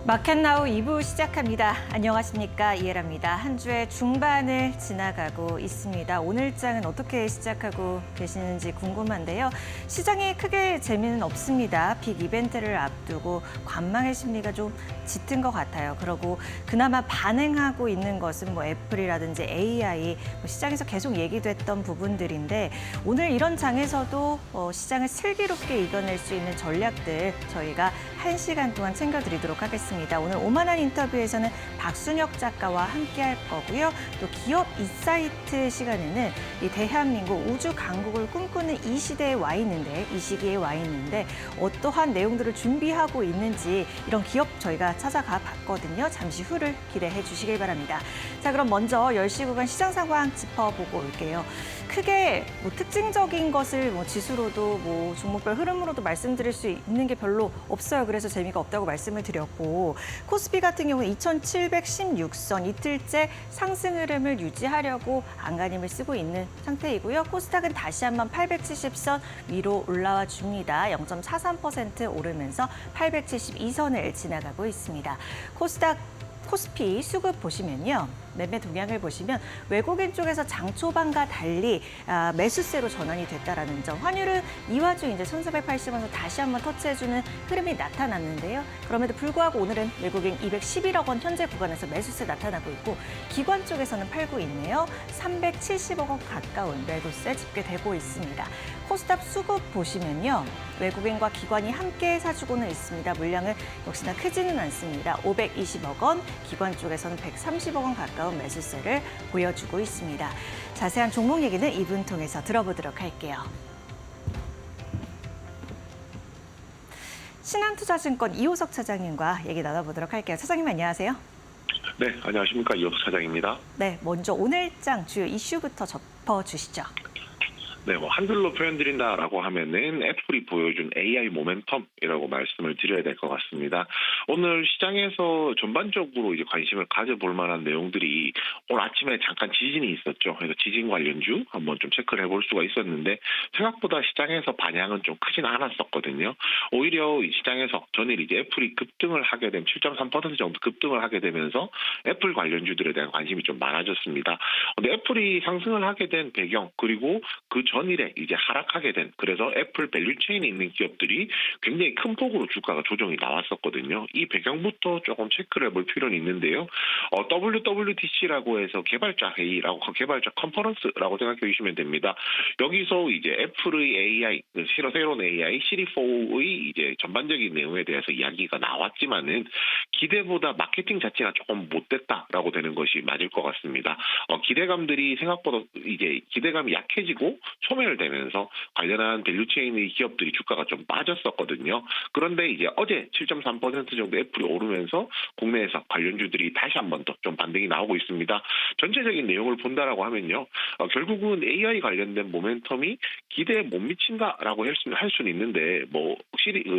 마켓나우 2부 시작합니다. 안녕하십니까, 이혜라입니다. 한 주의 중반을 지나가고 있습니다. 오늘장은 어떻게 시작하고 계시는지 궁금한데요. 시장에 크게 재미는 없습니다. 빅 이벤트를 앞두고 관망의 심리가 좀 짙은 것 같아요. 그리고 그나마 반응하고 있는 것은 애플이라든지 AI, 시장에서 계속 얘기됐던 부분들인데 오늘 이런 장에서도 시장을 슬기롭게 이겨낼 수 있는 전략들 저희가 1시간 동안 챙겨드리도록 하겠습니다. 오늘 오만한 인터뷰에서는 박순혁 작가와 함께할 거고요. 또 기업 인사이트 시간에는 이 대한민국 우주 강국을 꿈꾸는 이 시기에 와 있는데 어떠한 내용들을 준비하고 있는지 이런 기업 저희가 찾아가 봤거든요. 잠시 후를 기대해 주시길 바랍니다. 자, 그럼 먼저 10시 구간 시장 상황 짚어보고 올게요. 크게 특징적인 것을 지수로도 종목별 흐름으로도 말씀드릴 수 있는 게 별로 없어요. 그래서 재미가 없다고 말씀을 드렸고 코스피 같은 경우는 2,716선 이틀째 상승 흐름을 유지하려고 안간힘을 쓰고 있는 상태이고요. 코스닥은 다시 한번 870선 위로 올라와 줍니다. 0.43% 오르면서 872선을 지나가고 있습니다. 코스피 수급 보시면요. 매매 동향을 보시면 외국인 쪽에서 장 초반과 달리 매수세로 전환이 됐다라는 점. 환율은 이와중 이제 1,480원에서 다시 한번 터치해주는 흐름이 나타났는데요. 그럼에도 불구하고 오늘은 외국인 211억 원 현재 구간에서 매수세 나타나고 있고 기관 쪽에서는 팔고 있네요. 370억 원 가까운 매도세 집계되고 있습니다. 코스닥 수급 보시면요. 외국인과 기관이 함께 사주고는 있습니다. 물량은 역시나 크지는 않습니다. 520억 원, 기관 쪽에서는 130억 원 가까운 매수세를 보여주고 있습니다. 자세한 종목 얘기는 2분 통해서 들어보도록 할게요. 신한투자증권 이호석 차장님과 얘기 나눠보도록 할게요. 차장님 안녕하세요. 네, 안녕하십니까. 이호석 차장입니다. 네, 먼저 오늘장 주요 이슈부터 짚어주시죠. 네, 한글로 표현드린다라고 하면은 애플이 보여준 AI 모멘텀이라고 말씀을 드려야 될 것 같습니다. 오늘 시장에서 전반적으로 이제 관심을 가져볼 만한 내용들이 오늘 아침에 잠깐 지진이 있었죠. 그래서 지진 관련주 한번 좀 체크를 해볼 수가 있었는데 생각보다 시장에서 반향은 좀 크진 않았었거든요. 오히려 시장에서 전일 이제 애플이 급등을 하게 되면 7.3% 정도 급등을 하게 되면서 애플 관련주들에 대한 관심이 좀 많아졌습니다. 근데 애플이 상승을 하게 된 배경 그리고 그 전일에 이제 하락하게 된 그래서 애플 밸류체인에 있는 기업들이 굉장히 큰 폭으로 주가가 조정이 나왔었거든요. 이 배경부터 조금 체크를 해볼 필요는 있는데요. WWDC라고 해서 개발자 회의라고 개발자 컨퍼런스라고 생각해 주시면 됩니다. 여기서 이제 애플의 AI, 새로운 AI 시리4의 이제 전반적인 내용에 대해서 이야기가 나왔지만은 기대보다 마케팅 자체가 조금 못됐다라고 되는 것이 맞을 것 같습니다. 기대감들이 생각보다 이제 기대감이 약해지고 소멸되면서 관련한 밸류체인의 기업들이 주가가 좀 빠졌었거든요. 그런데 이제 어제 7.3% 정도 애플이 오르면서 국내에서 관련주들이 다시 한 번 더 좀 반등이 나오고 있습니다. 전체적인 내용을 본다라고 하면요. 결국은 AI 관련된 모멘텀이 기대에 못 미친다라고 할 수는 있는데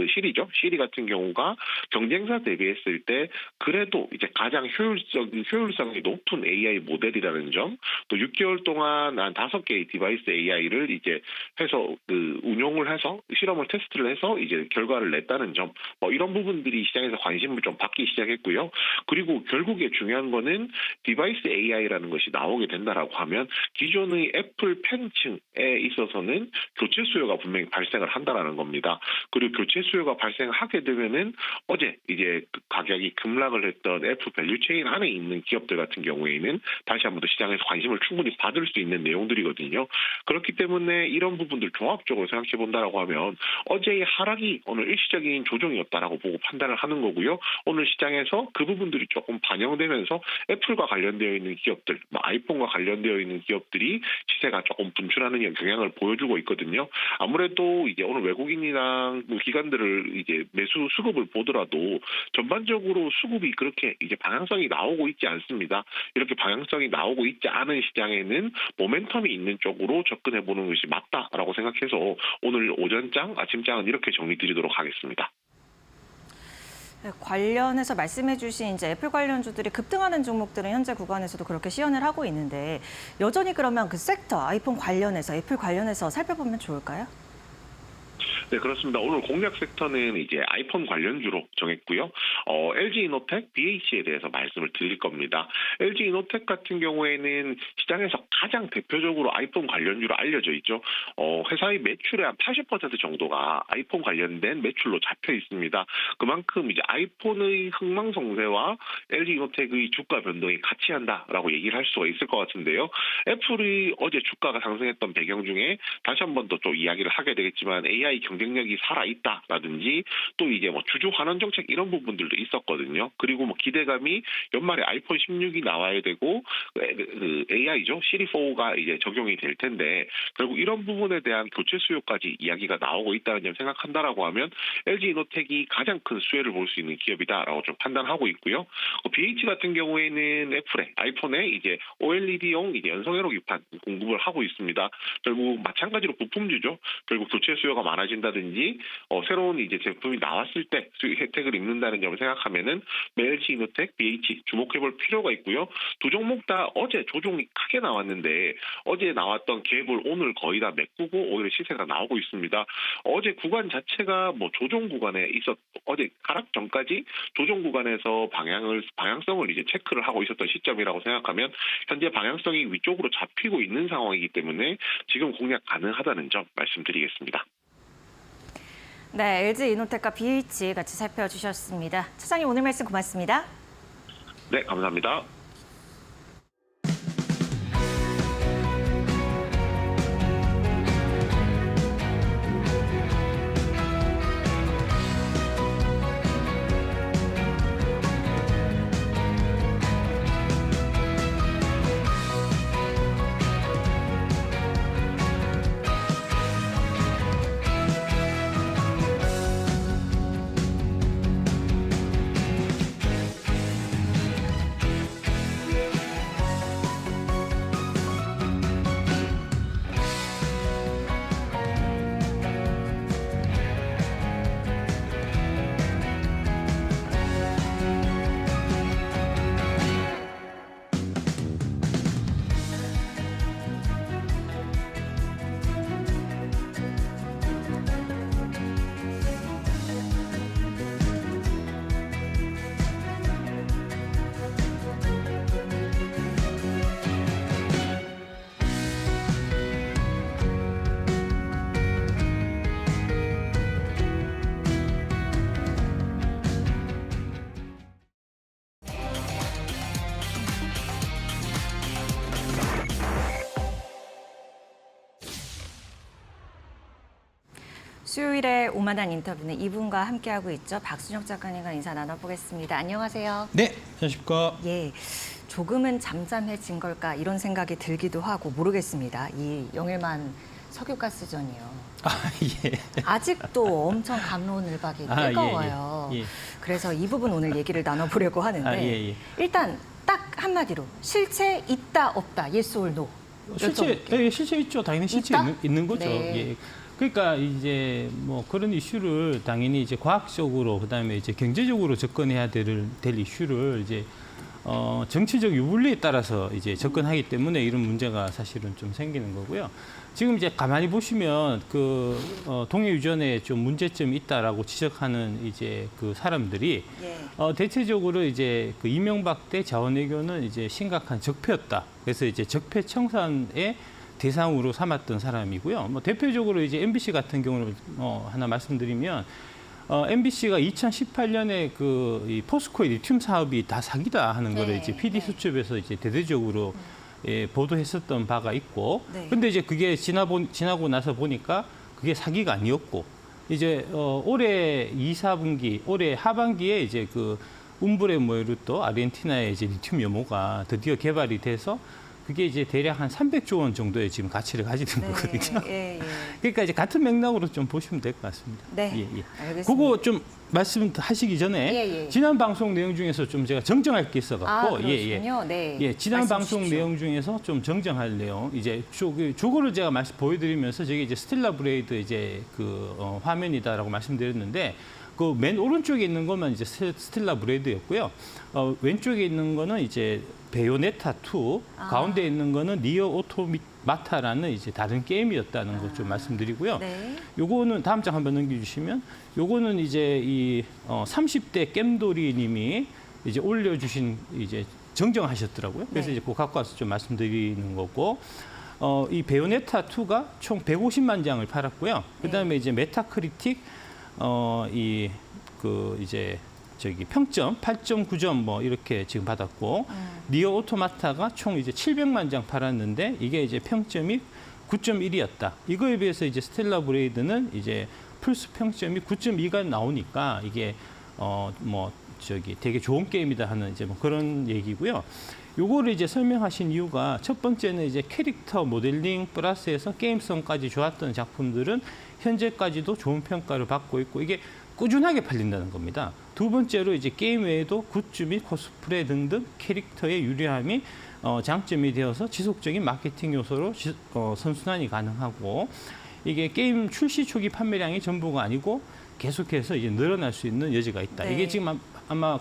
시리죠. 시리 같은 경우가 경쟁사 대비했을 때 그래도 이제 가장 효율성이 높은 AI 모델이라는 점, 또 6개월 동안 한 5개의 디바이스 AI를 이제 해서 운용을 해서 실험을 테스트를 해서 이제 결과를 냈다는 점, 이런 부분들이 시장에서 관심을 좀 받기 시작했고요. 그리고 결국에 중요한 거는 디바이스 AI라는 것이 나오게 된다라고 하면 기존의 애플 팬층에 있어서는 교체 수요가 분명히 발생을 한다라는 겁니다. 그리고 교체 수요가 발생하게 되면은 어제 이제 가격이 급락을 했던 애플 밸류체인 안에 있는 기업들 같은 경우에는 다시 한 번 더 시장에서 관심을 충분히 받을 수 있는 내용들이거든요. 그렇기 때문에 이런 부분들 종합적으로 생각해 본다라고 하면 어제의 하락이 오늘 일시적인 조정이었다라고 보고 판단을 하는 거고요. 오늘 시장에서 그 부분들이 조금 반영되면서 애플과 관련되어 있는 기업들, 아이폰과 관련되어 있는 기업들이 시세가 조금 분출하는 경향을 보여주고 있거든요. 아무래도 이제 오늘 외국인이랑 기관들을 이제 매수 수급을 보더라도 전반적으로 수급이 그렇게 이제 방향성이 나오고 있지 않습니다. 이렇게 방향성이 나오고 있지 않은 시장에는 모멘텀이 있는 쪽으로 접근해 보는 것이 맞다라고 생각해서 오늘 오전장, 아침장은 이렇게 정리 드리도록 하겠습니다. 관련해서 말씀해 주신 이제 애플 관련주들이 급등하는 종목들은 현재 구간에서도 그렇게 시연을 하고 있는데 여전히 그러면 그 섹터, 아이폰 관련해서, 애플 관련해서 살펴보면 좋을까요? 네, 그렇습니다. 오늘 공략 섹터는 이제 아이폰 관련주로 정했고요. LG이노텍, BH에 대해서 말씀을 드릴 겁니다. LG이노텍 같은 경우에는 시장에서 가장 대표적으로 아이폰 관련주로 알려져 있죠. 회사의 매출의 한 80% 정도가 아이폰 관련된 매출로 잡혀 있습니다. 그만큼 이제 아이폰의 흥망성쇠와 LG이노텍의 주가 변동이 같이 한다라고 얘기를 할 수가 있을 것 같은데요. 애플이 어제 주가가 상승했던 배경 중에 다시 한 번 더 좀 이야기를 하게 되겠지만 AI 경쟁력이 살아있다라든지 또 이제 뭐 주주 환원 정책 이런 부분들도 있었거든요. 그리고 뭐 기대감이 연말에 아이폰 16이 나와야 되고 그 AI죠. 시리4가 이제 적용이 될 텐데 결국 이런 부분에 대한 교체 수요까지 이야기가 나오고 있다는 점 생각한다라고 하면 LG이노텍이 가장 큰 수혜를 볼 수 있는 기업이다라고 좀 판단하고 있고요. BH 같은 경우에는 애플의 아이폰에 이제 OLED용 이제 연성 회로 기판 공급을 하고 있습니다. 결국 마찬가지로 부품주죠. 결국 교체 수요가 많아진다든지 새로운 이제 제품이 나왔을 때 혜택을 입는다는 점을 생각하면은 LG이노텍, BH 주목해볼 필요가 있고요. 두 종목 다 어제 조종이 크게 나왔는데 어제 나왔던 갭을 오늘 거의 다 메꾸고 오히려 시세가 나오고 있습니다. 어제 구간 자체가 뭐 조종 구간에 어제 하락 전까지 조종 구간에서 방향성을 이제 체크를 하고 있었던 시점이라고 생각하면 현재 방향성이 위쪽으로 잡히고 있는 상황이기 때문에 지금 공략 가능하다는 점 말씀드리겠습니다. 네, LG이노텍과 BH 같이 살펴주셨습니다. 차장님 오늘 말씀 고맙습니다. 네, 감사합니다. 수요일에 오만한 인터뷰는 이분과 함께하고 있죠. 박순혁 작가님과 인사 나눠보겠습니다. 안녕하세요. 네, 안녕하십니까. 예, 조금은 잠잠해진 걸까 이런 생각이 들기도 하고 모르겠습니다. 이 영일만 석유가스전이요. 예. 아직도 엄청 감론을박이 뜨거워요. 예. 그래서 이 부분 오늘 얘기를 나눠보려고 하는데 예. 일단 딱 한마디로 실체 있다 없다 yes or no 실체 있죠. 당연히 실체 있다? 있는 거죠. 네. 예. 그러니까 이제 뭐 그런 이슈를 당연히 이제 과학적으로 그다음에 이제 경제적으로 접근해야 될 이슈를 이제 정치적 유불리에 따라서 이제 접근하기 때문에 이런 문제가 사실은 좀 생기는 거고요. 지금 이제 가만히 보시면 동해 유전에 좀 문제점이 있다라고 지적하는 이제 그 사람들이 예. 대체적으로 이제 그 이명박 때 자원외교는 이제 심각한 적폐였다. 그래서 이제 적폐 청산의 대상으로 삼았던 사람이고요. 뭐 대표적으로 이제 MBC 같은 경우를 하나 말씀드리면 MBC가 2018년에 이 포스코의 리튬 사업이 다 사기다 하는 거를 이제 PD 수첩에서 이제 대대적으로 보도했었던 바가 있고, 근데 이제 그게 지나고 나서 보니까 그게 사기가 아니었고, 이제 올해 2, 4분기, 올해 하반기에 이제 그 움브레 모에르토 아르헨티나의 이제 리튬 염호가 드디어 개발이 돼서 그게 이제 대략 한 300조 원 정도의 지금 가치를 가지는 거거든요. 그러니까 이제 같은 맥락으로 좀 보시면 될 것 같습니다. 네, 알겠습니다. 그거 좀 말씀하시기 전에 지난 방송 내용 중에서 좀 제가 정정할 게 있어갖고, 그렇군요. 네. 지난 방송 내용 중에서 좀 정정할 내용, 이제 저거를 제가 보여드리면서 저게 이제 스텔라 브레이드 이제 화면이다라고 말씀드렸는데. 그 맨 오른쪽에 있는 것만 이제 스텔라 브레이드였고요. 왼쪽에 있는 거는 이제 베요네타 2, 가운데 있는 거는 니어 마타라는 이제 다른 게임이었다는 것 좀 말씀드리고요. 네. 요거는 다음 장 한번 넘겨주시면 요거는 이제 이 30대 겜돌이님이 이제 올려주신 이제 정정하셨더라고요. 그래서 네. 이제 그거 갖고 와서 좀 말씀드리는 거고. 이 베요네타 2가 총 150만 장을 팔았고요. 그다음에 이제 메타크리틱 이제 저기 평점 8.9점 뭐 이렇게 지금 받았고 니어 오토마타가 총 이제 700만 장 팔았는데 이게 이제 평점이 9.1이었다. 이거에 비해서 이제 스텔라 브레이드는 이제 플스 평점이 9.2가 나오니까 이게 되게 좋은 게임이다 하는 이제 뭐 그런 얘기고요. 요거를 이제 설명하신 이유가 첫 번째는 이제 캐릭터 모델링 플러스해서 게임성까지 좋았던 작품들은 현재까지도 좋은 평가를 받고 있고 이게 꾸준하게 팔린다는 겁니다. 두 번째로 이제 게임 외에도 굿즈 및 코스프레 등등 캐릭터의 유리함이 장점이 되어서 지속적인 마케팅 요소로 선순환이 가능하고 이게 게임 출시 초기 판매량이 전부가 아니고 계속해서 이제 늘어날 수 있는 여지가 있다. 네. 이게 지금 아마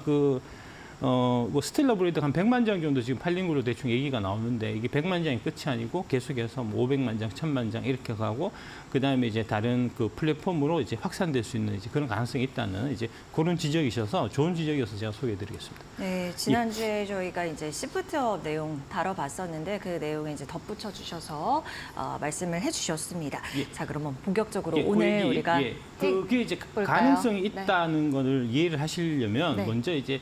뭐 스텔라 브레이드가 한 100만 장 정도 지금 팔린 걸로 대충 얘기가 나오는데 이게 100만 장이 끝이 아니고 계속해서 뭐 500만 장, 1000만 장 이렇게 가고 그다음에 이제 다른 그 플랫폼으로 이제 확산될 수 있는 이제 그런 가능성이 있다는 이제 그런 지적이셔서 좋은 지적이어서 제가 소개해 드리겠습니다. 네, 지난주에 저희가 이제 시프트업 내용 다뤄봤었는데 그 내용에 이제 덧붙여 주셔서 말씀을 해주셨습니다. 예. 자, 그러면 본격적으로 예, 오늘 그 얘기, 우리가 예, 그게 이제 볼까요? 가능성이 네. 있다는 거를 이해를 하시려면 네. 먼저 이제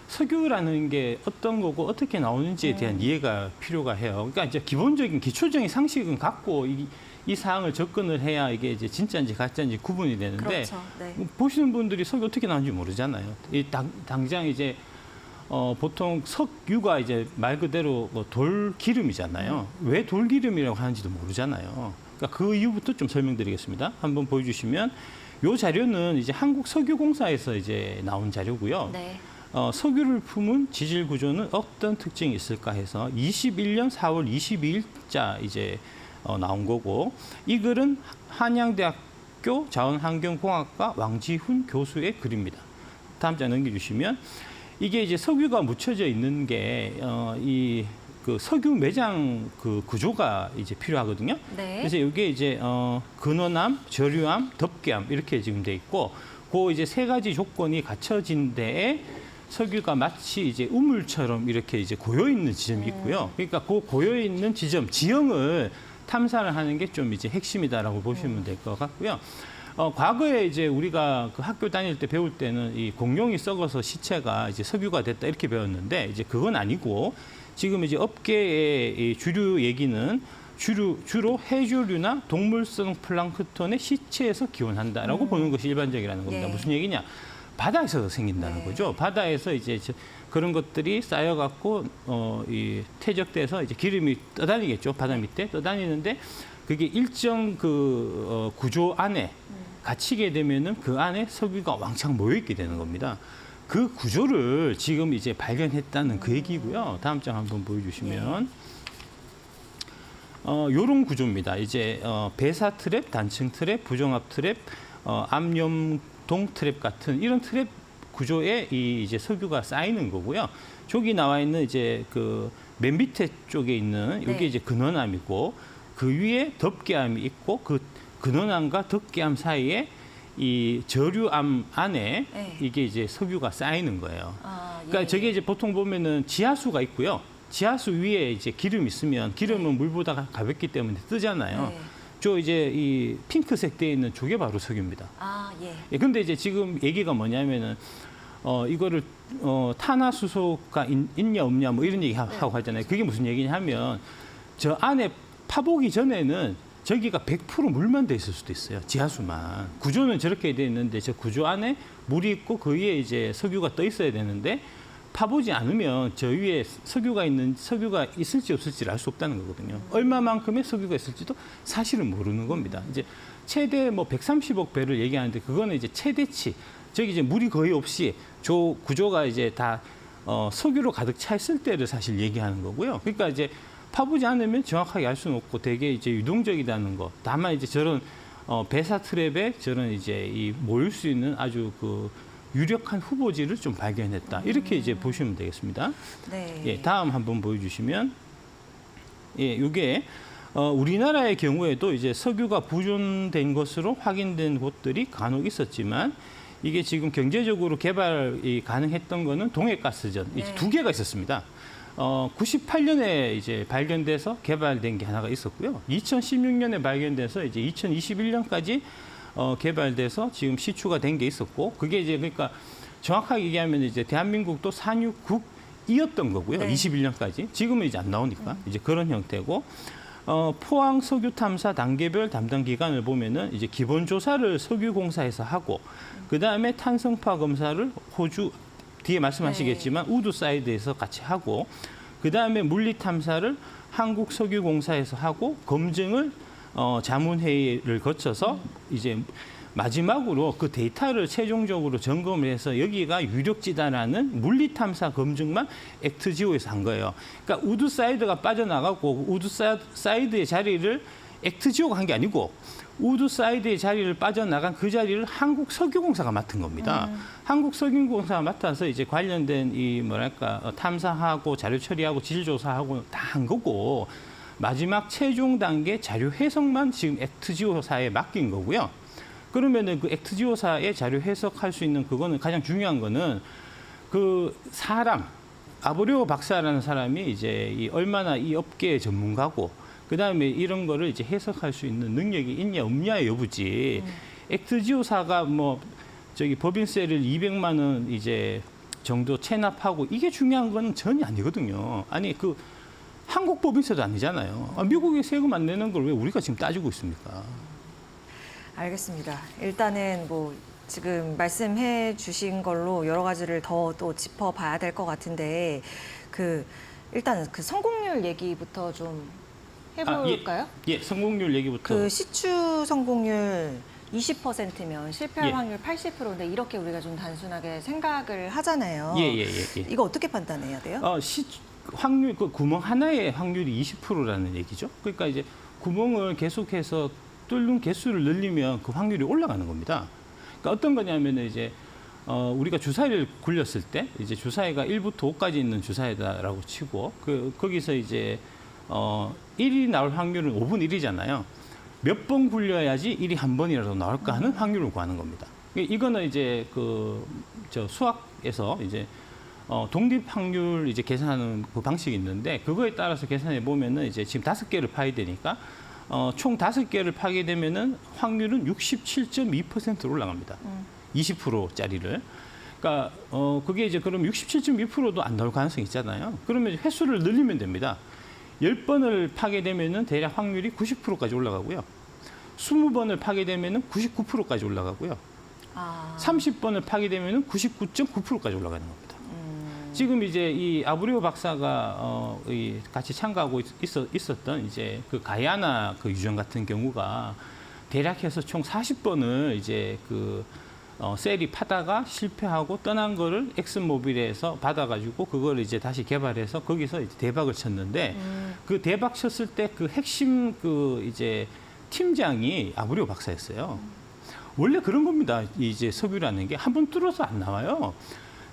석유라는 게 어떤 거고 어떻게 나오는지에 대한 이해가 필요가 해요. 그러니까 이제 기본적인 기초적인 상식은 갖고 이 사항을 접근을 해야 이게 이제 진짜인지 가짜인지 구분이 되는데 그렇죠. 네. 보시는 분들이 석유 어떻게 나오는지 모르잖아요. 당장 이제 보통 석유가 이제 말 그대로 돌 기름이잖아요. 왜 돌 기름이라고 하는지도 모르잖아요. 그러니까 그 이유부터 좀 설명드리겠습니다. 한번 보여주시면 이 자료는 이제 한국석유공사에서 이제 나온 자료고요. 네. 석유를 품은 지질 구조는 어떤 특징이 있을까 해서 21년 4월 22일자 이제 나온 거고 이 글은 한양대학교 자원환경공학과 왕지훈 교수의 글입니다. 다음 장 넘겨주시면 이게 이제 석유가 묻혀져 있는 게 그 석유 매장 그 구조가 이제 필요하거든요. 네. 그래서 이게 이제 근원암, 저류암, 덮개암 이렇게 지금 돼 있고 그 이제 세 가지 조건이 갖춰진 데에 석유가 마치 이제 우물처럼 이렇게 이제 고여 있는 지점이 있고요. 그러니까 그 고여 있는 지점, 지형을 탐사를 하는 게 좀 이제 핵심이다라고 보시면 될 것 같고요. 과거에 이제 우리가 그 학교 다닐 때 배울 때는 이 공룡이 썩어서 시체가 이제 석유가 됐다 이렇게 배웠는데 이제 그건 아니고 지금 이제 업계의 이 주류 얘기는 주로 해조류나 동물성 플랑크톤의 시체에서 기원한다라고 보는 것이 일반적이라는 겁니다. 네. 무슨 얘기냐? 바다에서 생긴다는 네. 거죠. 바다에서 이제 그런 것들이 쌓여갖고 이 퇴적돼서 이제 기름이 떠다니겠죠. 바다 밑에 떠다니는데 그게 일정 그 구조 안에 갇히게 되면은 그 안에 석유가 왕창 모여 있게 되는 겁니다. 그 구조를 지금 이제 발견했다는 그 얘기고요. 다음 장 한번 보여주시면. 요런 구조입니다. 이제 배사 트랩, 단층 트랩, 부정압 트랩, 암염동 트랩 같은 이런 트랩 구조에 이제 석유가 쌓이는 거고요. 저기 나와 있는 이제 그 맨 밑에 쪽에 있는 이게 네. 이제 근원암이고 그 위에 덮개암이 있고 그 근원암과 덮개암 사이에 이 저류암 안에 네. 이게 이제 석유가 쌓이는 거예요. 그러니까 예. 저게 이제 보통 보면은 지하수가 있고요. 지하수 위에 이제 기름 있으면 기름은 물보다 가볍기 때문에 뜨잖아요. 네. 저 이제 이 핑크색 되어 있는 저게 바로 석유입니다. 아, 예. 예, 근데 이제 지금 얘기가 뭐냐면은 이거를 탄화수소가 있냐 없냐 뭐 이런 얘기 하고 하잖아요. 그게 무슨 얘기냐 하면 저 안에 파보기 전에는 저기가 100% 물만 돼 있을 수도 있어요. 지하수만. 구조는 저렇게 돼 있는데 저 구조 안에 물이 있고 그 위에 이제 석유가 떠 있어야 되는데 파보지 않으면 저 위에 석유가 있을지 없을지를 알 수 없다는 거거든요. 얼마만큼의 석유가 있을지도 사실은 모르는 겁니다. 이제 최대 뭐 130억 배를 얘기하는데 그거는 이제 최대치. 저기 이제 물이 거의 없이 저 구조가 이제 다 석유로 가득 차 있을 때를 사실 얘기하는 거고요. 그러니까 이제 파보지 않으면 정확하게 알 수는 없고 되게 이제 유동적이라는 거. 다만 이제 저런 배사 트랩에 저런 이제 이 모일 수 있는 아주 그 유력한 후보지를 좀 발견했다. 이렇게 이제 보시면 되겠습니다. 네. 예, 다음 한번 보여주시면 예, 이게 우리나라의 경우에도 이제 석유가 부존된 것으로 확인된 곳들이 간혹 있었지만 이게 지금 경제적으로 개발이 가능했던 거는 동해가스전 이제 네. 2개가 있었습니다. 98년에 이제 발견돼서 개발된 게 하나가 있었고요. 2016년에 발견돼서 이제 2021년까지 개발돼서 지금 시추가 된 게 있었고, 그게 이제 그러니까 정확하게 얘기하면 이제 대한민국도 산유국이었던 거고요. 네. 21년까지. 지금은 이제 안 나오니까 이제 그런 형태고, 포항 석유 탐사 단계별 담당 기관을 보면은 이제 기본 조사를 석유공사에서 하고, 그 다음에 탄성파 검사를 호주 뒤에 말씀하시겠지만 우드사이드에서 같이 하고, 그 다음에 물리 탐사를 한국석유공사에서 하고, 검증을 자문회의를 거쳐서 이제 마지막으로 그 데이터를 최종적으로 점검을 해서 여기가 유력지다라는 물리탐사 검증만 액트지오에서 한 거예요. 그러니까 우드사이드가 빠져나가고 우드사이드의 자리를 액트지오가 한 게 아니고 우드사이드의 자리를 빠져나간 그 자리를 한국석유공사가 맡은 겁니다. 한국석유공사가 맡아서 이제 관련된 이 뭐랄까 탐사하고 자료 처리하고 질조사하고 다 한 거고, 마지막 최종 단계 자료 해석만 지금 액트지오사에 맡긴 거고요. 그러면은 그 액트지오사의 자료 해석할 수 있는 그거는 가장 중요한 거는 그 사람 아브레오 박사라는 사람이 이제 이 얼마나 이 업계의 전문가고, 그 다음에 이런 거를 이제 해석할 수 있는 능력이 있냐 없냐의 여부지. 액트지오사가 뭐 저기 법인세를 200만 원 이제 정도 체납하고 이게 중요한 건 전혀 아니거든요. 아니 그 한국 법인세도 아니잖아요. 미국에 세금 안 내는 걸 왜 우리가 지금 따지고 있습니까? 알겠습니다. 일단은 뭐 지금 말씀해 주신 걸로 여러 가지를 더 또 짚어봐야 될 것 같은데, 그 일단 그 성공률 얘기부터 좀 해볼까요? 예, 성공률 얘기부터. 그 시추 성공률 20%면 실패할 예. 확률 80%인데 이렇게 우리가 좀 단순하게 생각을 하잖아요. 예. 이거 어떻게 판단해야 돼요? 확률 그 구멍 하나의 확률이 20%라는 얘기죠. 그러니까 이제 구멍을 계속해서 뚫는 개수를 늘리면 그 확률이 올라가는 겁니다. 그러니까 어떤 거냐면은 이제 우리가 주사위를 굴렸을 때 이제 주사위가 1부터 5까지 있는 주사위다라고 치고 거기서 이제 1이 나올 확률은 5분 1이잖아요. 몇 번 굴려야지 1이 한 번이라도 나올까 하는 확률을 구하는 겁니다. 이거는 이제 수학에서 이제 독립 확률 이제 계산하는 그 방식이 있는데, 그거에 따라서 계산해 보면은 이제 지금 5개를 파야 되니까 총 5개를 파게 되면은 확률은 67.2%로 올라갑니다. 20%짜리를. 그러니까 그게 이제 그럼 67.2%도 안 나올 가능성이 있잖아요. 그러면 횟수를 늘리면 됩니다. 10번을 파게 되면은 대략 확률이 90%까지 올라가고요. 20번을 파게 되면은 99%까지 올라가고요. 30번을 파게 되면은 99.9%까지 올라가는 겁니다. 지금 이제 이 아브레오 박사가 같이 참가하고 있었던 이제 그 가야나 그 유전 같은 경우가 대략해서 총 40번을 이제 셀이 파다가 실패하고 떠난 거를 엑슨모빌에서 받아가지고 그걸 이제 다시 개발해서 거기서 이제 대박을 쳤는데, 그 대박 쳤을 때 그 핵심 이제 팀장이 아브레오 박사였어요. 원래 그런 겁니다. 이제 석유라는 게 한 번 뚫어서 안 나와요.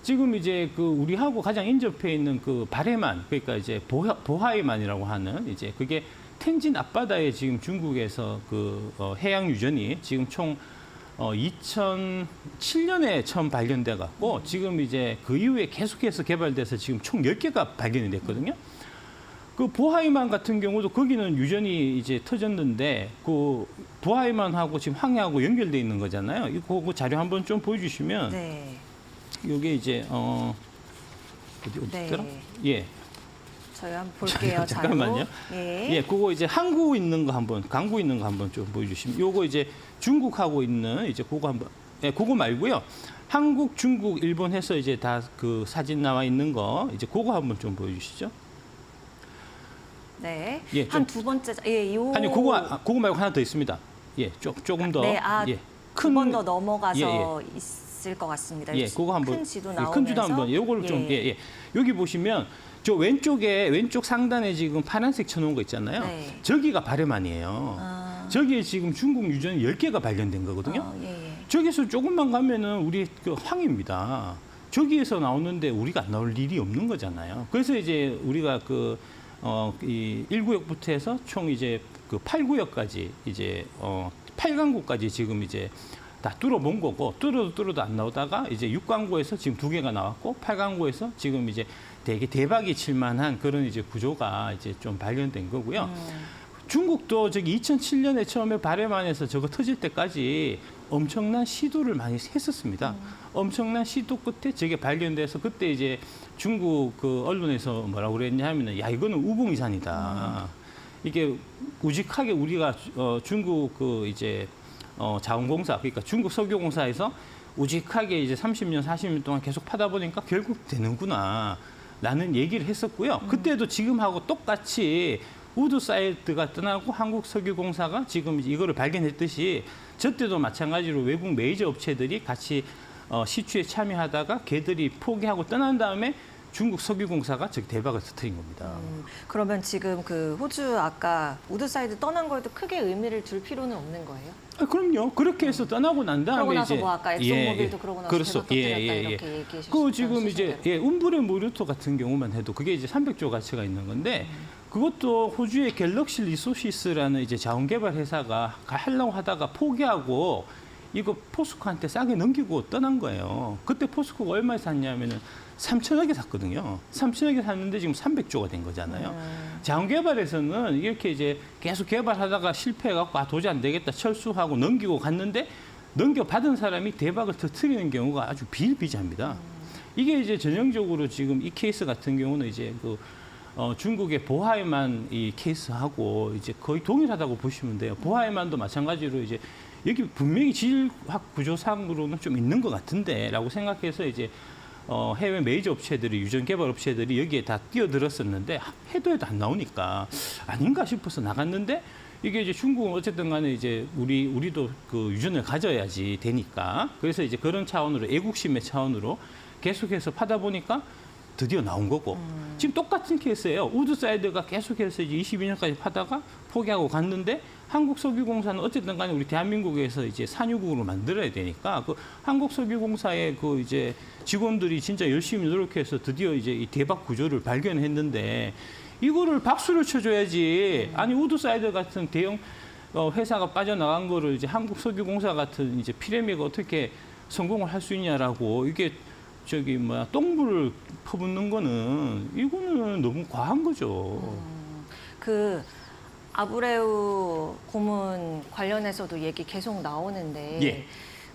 지금 이제 우리하고 가장 인접해 있는 바레만, 그러니까 이제 보하이만이라고 하는 이제 그게 텐진 앞바다에 지금 중국에서 해양 유전이 지금 총 2007년에 처음 발견돼 갖고 지금 이제 그 이후에 계속해서 개발돼서 지금 총 10개가 발견이 됐거든요. 그 보하이만 같은 경우도 거기는 유전이 이제 터졌는데 그 보하이만하고 지금 항해하고 연결돼 있는 거잖아요. 이거 자료 한번 좀 보여주시면. 네. 요게 이제 어디더라? 예. 저희 한번 볼게요. 잠깐만요. 예, 그거 이제 항구 있는 거 한번, 강구 있는 거 한번 좀 보여주시면. 요거 이제 중국하고 있는 이제 그거 한번, 예, 그거 말고요. 한국, 중국, 일본 해서 이제 다 그 사진 나와 있는 거 이제 그거 한번 좀 보여주시죠. 네. 예, 한 두 번째, 아니 그거 말고 하나 더 있습니다. 예, 조금 더. 네, 예. 두 번 더 넘어가서 예. 있을 것 같습니다. 예, 그거 한번. 큰 지도 예, 나오면서. 큰 지도 한번. 요거를 좀, 예. 여기 보시면 저 왼쪽 상단에 지금 파란색 쳐놓은 거 있잖아요. 네. 저기가 바레만이에요. 저기에 지금 중국 유전 10개가 발견된 거거든요. 저기서 조금만 가면은 우리 황입니다. 저기에서 나오는데 우리가 안 나올 일이 없는 거잖아요. 그래서 이제 우리가 이 1구역부터 해서 총 이제 그 8구역까지 이제 8강구까지 지금 이제 다 뚫어본 거고 뚫어도 안 나오다가 이제 6강구에서 지금 2개가 나왔고 8강구에서 지금 이제 되게 대박이 칠만한 그런 이제 구조가 이제 좀 발견된 거고요. 중국도 저기 2007년에 처음에 발해만해서 저거 터질 때까지 엄청난 시도를 많이 했었습니다. 엄청난 시도 끝에 저게 발견돼서 그때 이제 중국 그 언론에서 뭐라고 그랬냐 하면은 야 이거는 우봉이산이다. 이게 우직하게 우리가 중국 그 이제 자원공사 그러니까 중국 석유공사에서 우직하게 이제 30년 40년 동안 계속 파다 보니까 결국 되는구나 라는 얘기를 했었고요. 그때도 지금하고 똑같이 우드사이드가 떠나고 한국석유공사가 지금 이거를 발견했듯이 저 때도 마찬가지로 외국 메이저 업체들이 같이 시추에 참여하다가 걔들이 포기하고 떠난 다음에 중국 석유공사가 즉 대박을 터뜨린 겁니다. 그러면 지금 그 호주 아까 우드사이드 떠난 거에도 크게 의미를 둘 필요는 없는 거예요? 그럼요. 그렇게 해서 떠나고 난 다음에 그러고 나서 이제 뭐 아까 엑소모빌도 그러고 나서 그렇소. 대박 터뜨렸다 이렇게 얘기해 주셨어요. 그 지금 이제 운브레 모류토 같은 경우만 해도 그게 이제 300조 가치가 있는 건데 그것도 호주의 갤럭시 리소시스라는 이제 자원 개발 회사가 하려고 하다가 포기하고 이거 포스코한테 싸게 넘기고 떠난 거예요. 그때 포스코가 얼마에 샀냐면은 3천억에 샀거든요. 3천억에 샀는데 지금 300조가 된 거잖아요. 자원 개발에서는 이렇게 이제 계속 개발하다가 실패해갖고 도저히 안 되겠다 철수하고 넘기고 갔는데 넘겨받은 사람이 대박을 터뜨리는 경우가 아주 비일비재합니다. 이게 이제 전형적으로 지금 이 케이스 같은 경우는 이제 그 중국의 보하이만 이 케이스하고 이제 거의 동일하다고 보시면 돼요. 보하이만도 마찬가지로 이제 여기 분명히 지질학 구조상으로는 좀 있는 것 같은데라고 생각해서 이제 해외 메이저 업체들이 유전 개발 업체들이 여기에 다 뛰어들었었는데 해도 안 나오니까 아닌가 싶어서 나갔는데 이게 이제 중국은 어쨌든 간에 이제 우리도 그 유전을 가져야지 되니까 그래서 이제 그런 차원으로 애국심의 차원으로 계속해서 파다 보니까 드디어 나온 거고 지금 똑같은 케이스예요. 우드사이드가 계속해서 이제 22년까지 파다가 포기하고 갔는데 한국석유공사는 어쨌든 간에 우리 대한민국에서 이제 산유국으로 만들어야 되니까 그 한국석유공사의 그 이제 직원들이 진짜 열심히 노력해서 드디어 이제 이 대박 구조를 발견했는데 이거를 박수를 쳐줘야지. 아니 우드사이드 같은 대형 회사가 빠져나간 거를 이제 한국석유공사 같은 이제 피레미가 어떻게 성공을 할 수 있냐라고 이게 저기 뭐야 똥물을 퍼붓는 거는 이거는 너무 과한 거죠. 그 아브레우 고문 관련해서도 얘기 계속 나오는데 예.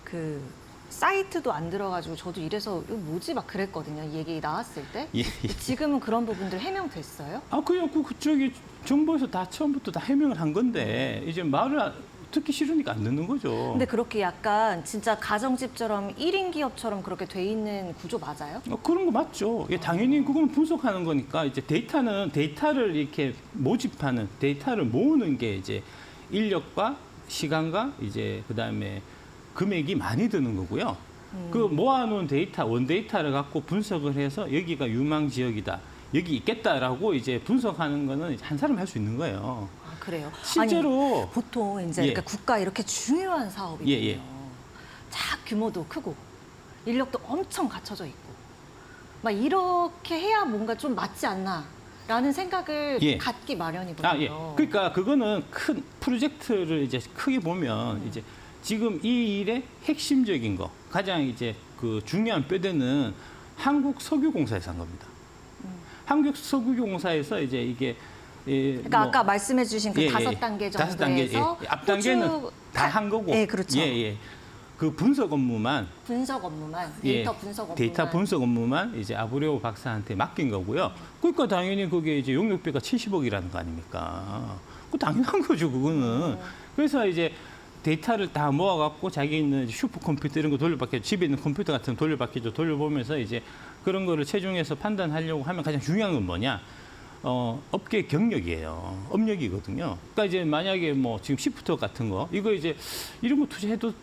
그 사이트도 안 들어가지고 저도 이래서 이거 뭐지 막 그랬거든요. 이 얘기 나왔을 때. 예. 지금은 그런 부분들 해명됐어요? 그냥 저기 정부에서 다 처음부터 다 해명을 한 건데 이제 말을 듣기 싫으니까 안 듣는 거죠. 근데 그렇게 약간 진짜 가정집처럼 1인 기업처럼 그렇게 돼 있는 구조 맞아요? 그런 거 맞죠. 예, 당연히 그건 분석하는 거니까 이제 데이터를 이렇게 모집하는 데이터를 모으는 게 이제 인력과 시간과 이제 그다음에 금액이 많이 드는 거고요. 그 모아놓은 데이터, 원데이터를 갖고 분석을 해서 여기가 유망 지역이다. 여기 있겠다라고 이제 분석하는 거는 한 사람이 할 수 있는 거예요. 아, 그래요? 실제로 아니, 보통 이제 예. 그러니까 국가 이렇게 중요한 사업이거든요. 예. 자, 규모도 크고 인력도 엄청 갖춰져 있고 막 이렇게 해야 뭔가 좀 맞지 않나라는 생각을 예. 갖기 마련이거든요. 예. 그러니까 그거는 큰 프로젝트를 이제 크게 보면 이제 지금 이 일의 핵심적인 거, 가장 이제 그 중요한 뼈대는 한국석유공사에서 한 겁니다. 한국석유공사에서 이제 이게 그러니까 아까 말씀해주신 그 예, 5단계 다섯 단계, 정도에서 앞 단계는 다 한 거고, 예, 그렇죠. 그 분석 업무만 분석 업무만, 예, 데이터 분석 업무만. 데이터 분석 업무만 이제 아브레오 박사한테 맡긴 거고요. 그러니까 당연히 그게 이제 용역비가 70억이라는 거 아닙니까? 그 당연한 거죠, 그거는. 그래서 이제 데이터를 다 모아갖고 자기 있는 슈퍼컴퓨터 이런 거 돌려받게 집에 있는 컴퓨터 같은 거 돌려받게 돌려보면서 이제 그런 거를 체중해서 판단하려고 하면 가장 중요한 건 뭐냐? 업계 경력이에요. 업력이거든요. 그러니까 이제 만약에 뭐 지금 시프트 같은 거 이거 이제 이런 거 투자해도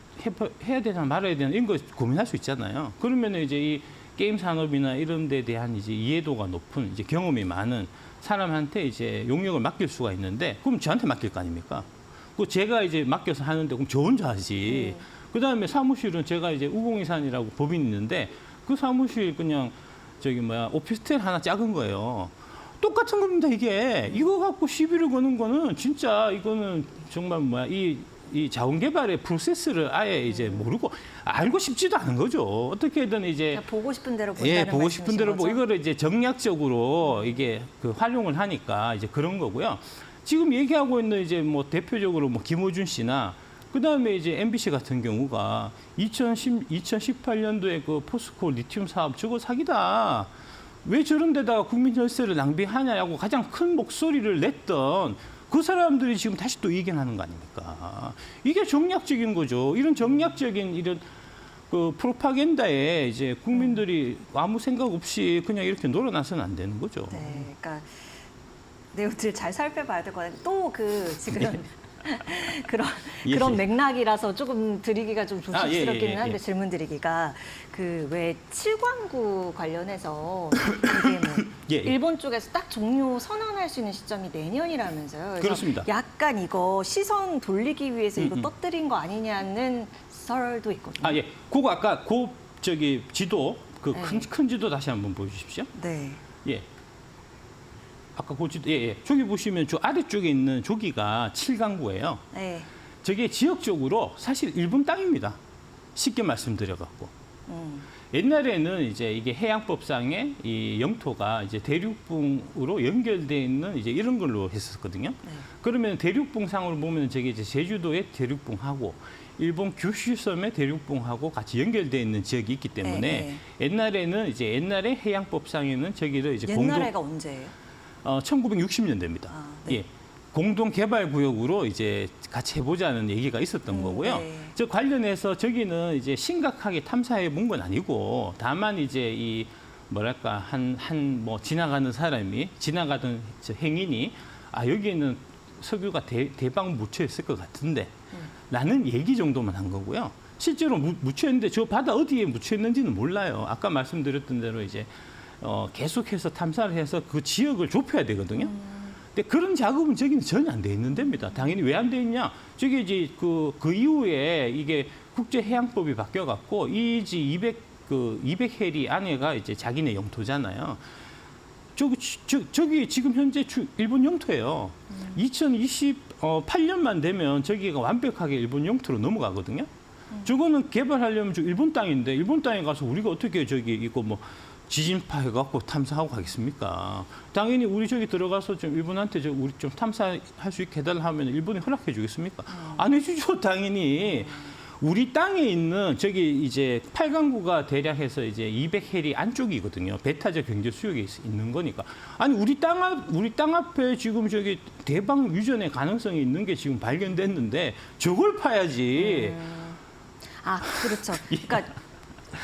해야 되나 말아야 되나 이런 거 고민할 수 있잖아요. 그러면 이제 이 게임 산업이나 이런 데 대한 이제 이해도가 높은 이제 경험이 많은 사람한테 이제 용역을 맡길 수가 있는데 그럼 저한테 맡길 거 아닙니까? 그 제가 이제 맡겨서 하는데 그럼 저 혼자 하지. 그다음에 사무실은 제가 이제 우공이산이라고 법인이 있는데 그 사무실 그냥 저기 뭐야 오피스텔 하나 작은 거예요. 똑같은 겁니다, 이게. 이거 갖고 시비를 거는 거는 진짜 이거는 정말 뭐야, 이 자원개발의 프로세스를 아예 이제 모르고 알고 싶지도 않은 거죠. 어떻게든 이제 그냥 보고 싶은 대로 본다는 예, 보고 싶은 대로 말씀이신 거죠? 이거를 이제 정략적으로 이게 그 활용을 하니까 이제 그런 거고요. 지금 얘기하고 있는 이제 뭐 대표적으로 뭐 김호준 씨나 그다음에 이제 MBC 같은 경우가 2018년도에 그 포스코 리튬 사업 저거 사기다. 왜 저런 데다가 국민 혈세를 낭비하냐고 가장 큰 목소리를 냈던 그 사람들이 지금 다시 또 이견하는 거 아닙니까? 이게 정략적인 거죠. 이런 정략적인 이런 그 프로파간다에 이제 국민들이 아무 생각 없이 그냥 이렇게 놀아나서는 안 되는 거죠. 네, 그러니까 내용들 잘 살펴봐야 될 것 같아요. 또 그 지금 그런 맥락이라서 조금 드리기가 좀 조심스럽기는 한데 질문 드리기가 그 왜 7광구 관련해서 이게 뭐 일본 쪽에서 딱 종료 선언할 수 있는 시점이 내년이라면서요. 그래서 그렇습니다. 약간 이거 시선 돌리기 위해서 이거 떠들인 거 아니냐는 설도 있거든요. 예. 그거 아까 저기 지도 그 큰 네. 지도 다시 한번 보여주십시오. 네. 예. 아까 그 지도 저기 보시면 저 아래쪽에 있는 저기가 7강구예요. 네. 저게 지역적으로 사실 일본 땅입니다. 쉽게 말씀드려갖고. 옛날에는 이제 이게 해양법상의 이 영토가 이제 대륙붕으로 연결돼 있는 이제 이런 걸로 했었거든요. 네. 그러면 대륙붕상으로 보면 저게 이제 제주도의 대륙붕하고 일본 규슈섬의 대륙붕하고 같이 연결돼 있는 지역이 있기 때문에 옛날에는 이제 옛날에 해양법상에는 저기를 이제 옛날에가 언제예요? 1960년대입니다. 네. 예. 공동 개발 구역으로 이제 같이 해보자는 얘기가 있었던 거고요. 네. 저 관련해서 저기는 이제 심각하게 탐사해 본 건 아니고 다만 이제 이 뭐랄까 한 뭐 지나가는 사람이 지나가던 저 행인이 여기에는 석유가 대박 묻혀 있을 것 같은데 라는 얘기 정도만 한 거고요. 실제로 묻혀 있는데 저 바다 어디에 묻혀 있는지는 몰라요. 아까 말씀드렸던 대로 이제 계속해서 탐사를 해서 그 지역을 좁혀야 되거든요. 근데 그런 작업은 저기는 전혀 안 돼 있는 데입니다. 당연히 왜 안 돼 있냐? 저게 이제 그 이후에 이게 국제해양법이 바뀌어갖고 이지 200해리 안에가 이제 자기네 영토잖아요. 저기 지금 현재 일본 영토예요. 2028년만 되면 저기가 완벽하게 일본 영토로 넘어가거든요. 저거는 개발하려면 저 일본 땅인데 일본 땅에 가서 우리가 어떻게 저기 이거 뭐 지진파 해갖고 탐사하고 가겠습니까? 당연히 우리 저기 들어가서 좀 일본한테 우리 좀 탐사할 수 있게 해달라 하면 일본이 허락해 주겠습니까? 안 해주죠, 당연히. 우리 땅에 있는 저기 이제 8강구가 대략 해서 이제 200해리 안쪽이거든요. 배타적 경제 수역에 있는 거니까. 아니 우리 땅 앞에 지금 저기 대박 유전의 가능성이 있는 게 지금 발견됐는데 저걸 파야지. 그렇죠. 그러니까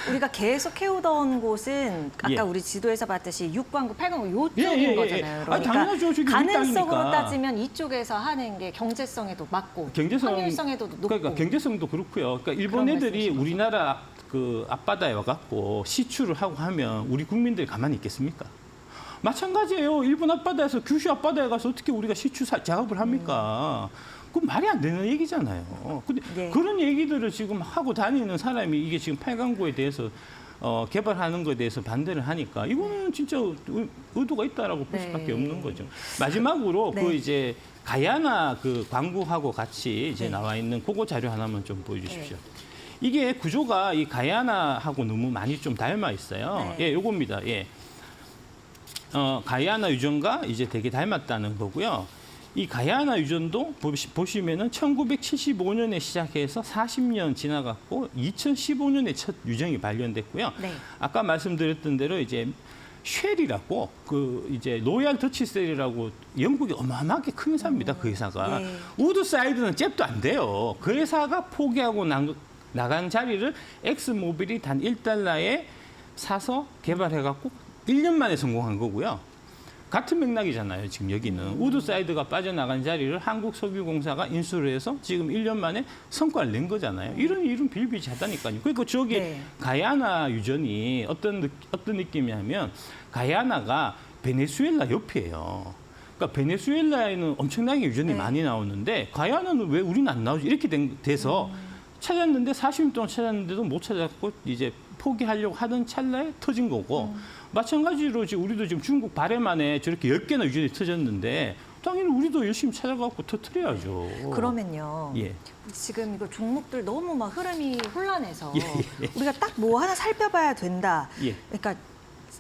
우리가 계속 해오던 곳은 아까 우리 지도에서 봤듯이 6광구, 8광구 요쪽인 거잖아요. 그러니까 당연하죠. 저기 가능성으로 땅이니까. 따지면 이쪽에서 하는 게 경제성에도 맞고 확률성에도 높고. 그러니까 경제성도 그렇고요. 그러니까 일본 애들이 우리나라 그 앞바다에 와갖고 시추를 하고 하면 우리 국민들이 가만히 있겠습니까? 마찬가지예요. 일본 앞바다에서 규슈 앞바다에 가서 어떻게 우리가 시추 작업을 합니까? 그건 말이 안 되는 얘기잖아요. 근데 그런 얘기들을 지금 하고 다니는 사람이 이게 지금 8강구에 대해서 개발하는 것에 대해서 반대를 하니까 이거는 진짜 의도가 있다라고 볼 수밖에 없는 거죠. 마지막으로 그 이제 가야나 그 광구하고 같이 이제 나와 있는 그거 자료 하나만 좀 보여주십시오. 이게 구조가 이 가야나하고 너무 많이 좀 닮아 있어요. 요겁니다. 가야나 유전과 이제 되게 닮았다는 거고요. 이 가야나 유전도 보시면은 1975년에 시작해서 40년 지나갔고 2015년에 첫 유정이 발견됐고요. 아까 말씀드렸던 대로 이제 쉘이라고 그 이제 로얄 더치셀이라고 영국이 어마어마하게 큰 회사입니다. 그 회사가 우드사이드는 잽도 안 돼요. 그 회사가 포기하고 나간 자리를 엑스모빌이 단 $1에 사서 개발해갖고 1년 만에 성공한 거고요. 같은 맥락이잖아요. 지금 여기는 우드사이드가 빠져나간 자리를 한국석유공사가 인수를 해서 지금 1년 만에 성과를 낸 거잖아요. 이런 비일비재하다니까요. 그러니까 저기 가야나 유전이 어떤 느낌이냐면 가야나가 베네수엘라 옆이에요. 그러니까 베네수엘라에는 엄청나게 유전이 많이 나오는데 가야나는 왜 우리는 안 나오지? 이렇게 돼서 찾았는데 40년 동안 찾았는데도 못 찾았고 이제 포기하려고 하던 찰나에 터진 거고 마찬가지로 지금 우리도 지금 중국 발해 안에 저렇게 10개나 유전이 터졌는데 당연히 우리도 열심히 찾아갖고 터트려야죠. 그러면요. 예. 지금 이거 종목들 너무 막 흐름이 혼란해서 예. 우리가 딱 뭐 하나 살펴봐야 된다. 예. 그러니까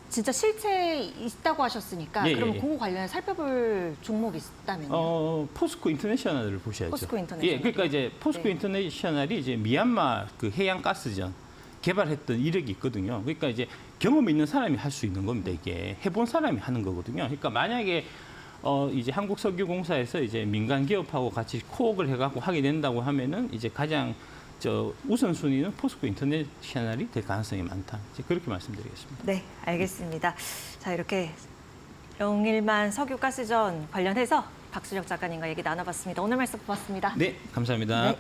진짜 실체 있다고 하셨으니까 예, 그러면 예. 그거 관련해 살펴볼 종목이 있다면요. 포스코 인터내셔널을 보셔야죠. 포스코 인터내셔널. 예, 그러니까 이제 포스코 네. 인터내셔널이 이제 미얀마 그 해양 가스전 개발했던 이력이 있거든요. 그러니까 이제 경험 있는 사람이 할 수 있는 겁니다. 이게 해본 사람이 하는 거거든요. 그러니까 만약에 이제 한국석유공사에서 이제 민간 기업하고 같이 코업을 해갖고 하게 된다고 하면은 이제 가장 우선순위는 포스코 인터내셔널이 될 가능성이 많다. 이제 그렇게 말씀드리겠습니다. 네, 알겠습니다. 자, 이렇게 영일만 석유가스전 관련해서 박수혁 작가님과 얘기 나눠봤습니다. 오늘 말씀 고맙습니다. 네, 감사합니다. 네.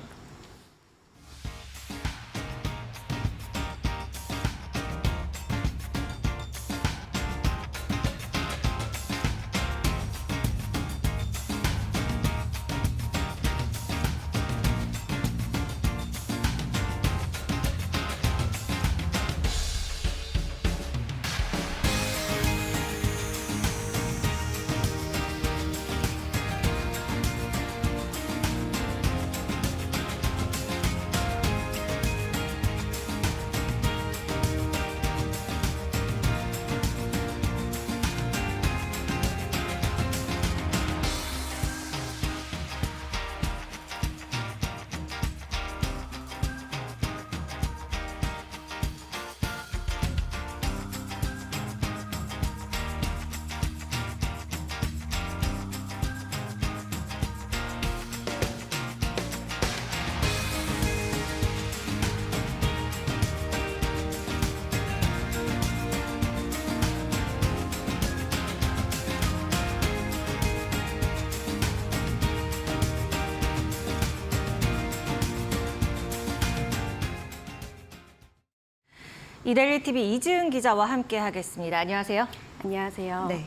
이데일리 TV 이지은 기자와 함께 하겠습니다. 안녕하세요. 안녕하세요. 네.